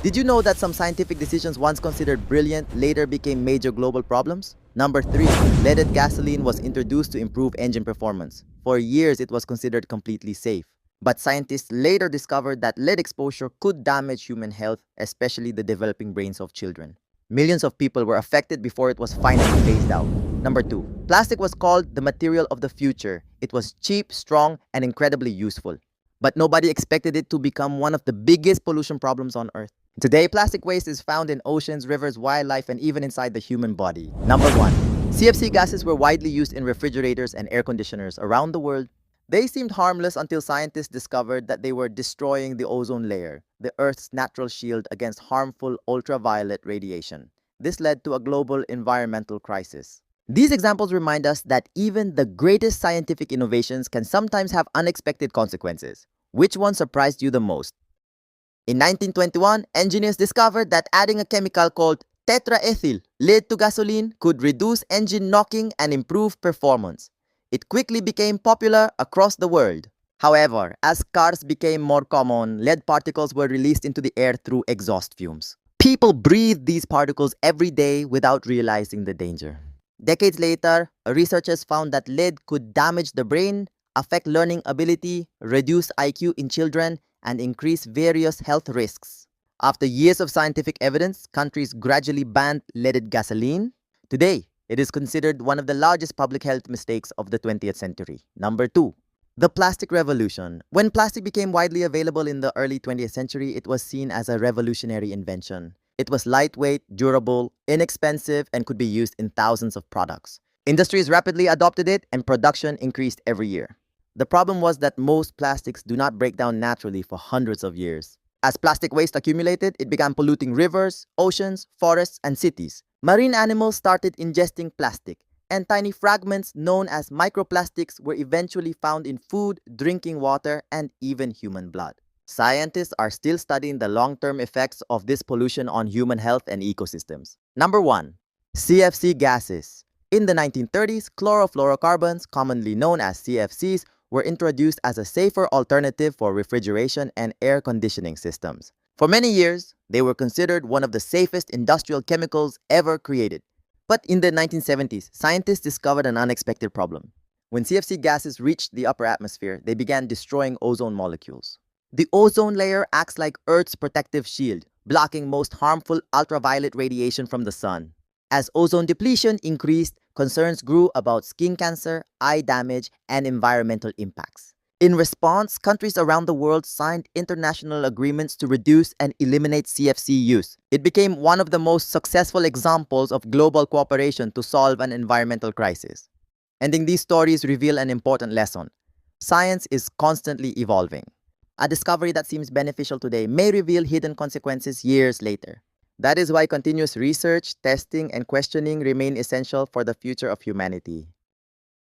Did you know that some scientific decisions once considered brilliant later became major global problems? Number 3. Leaded gasoline was introduced to improve engine performance. For years, it was considered completely safe. But scientists later discovered that lead exposure could damage human health, especially the developing brains of children. Millions of people were affected before it was finally phased out. Number 2. Plastic was called the material of the future. It was cheap, strong, and incredibly useful. But nobody expected it to become one of the biggest pollution problems on Earth. Today, plastic waste is found in oceans, rivers, wildlife, and even inside the human body. Number 1. CFC gases were widely used in refrigerators and air conditioners around the world. They seemed harmless until scientists discovered that they were destroying the ozone layer, the Earth's natural shield against harmful ultraviolet radiation. This led to a global environmental crisis. These examples remind us that even the greatest scientific innovations can sometimes have unexpected consequences. Which one surprised you the most? In 1921, engineers discovered that adding a chemical called tetraethyl lead to gasoline could reduce engine knocking and improve performance. It quickly became popular across the world. However, as cars became more common, lead particles were released into the air through exhaust fumes. People breathed these particles every day without realizing the danger. Decades later, researchers found that lead could damage the brain, affect learning ability, reduce IQ in children, and increase various health risks. After years of scientific evidence, countries gradually banned leaded gasoline. Today, it is considered one of the largest public health mistakes of the 20th century. Number 2. The plastic revolution. When plastic became widely available in the early 20th century, it was seen as a revolutionary invention. It was lightweight, durable, inexpensive, and could be used in thousands of products. Industries rapidly adopted it, and production increased every year. The problem was that most plastics do not break down naturally for hundreds of years. As plastic waste accumulated, it began polluting rivers, oceans, forests, and cities. Marine animals started ingesting plastic, and tiny fragments known as microplastics were eventually found in food, drinking water, and even human blood. Scientists are still studying the long-term effects of this pollution on human health and ecosystems. Number 1. CFC gases. In the 1930s, chlorofluorocarbons, commonly known as CFCs, were introduced as a safer alternative for refrigeration and air conditioning systems. For many years, they were considered one of the safest industrial chemicals ever created. But in the 1970s, scientists discovered an unexpected problem. When CFC gases reached the upper atmosphere, they began destroying ozone molecules. The ozone layer acts like Earth's protective shield, blocking most harmful ultraviolet radiation from the sun. As ozone depletion increased, concerns grew about skin cancer, eye damage, and environmental impacts. In response, countries around the world signed international agreements to reduce and eliminate CFC use. It became one of the most successful examples of global cooperation to solve an environmental crisis. Ending these stories reveal an important lesson. Science is constantly evolving. A discovery that seems beneficial today may reveal hidden consequences years later. That is why continuous research, testing, and questioning remain essential for the future of humanity.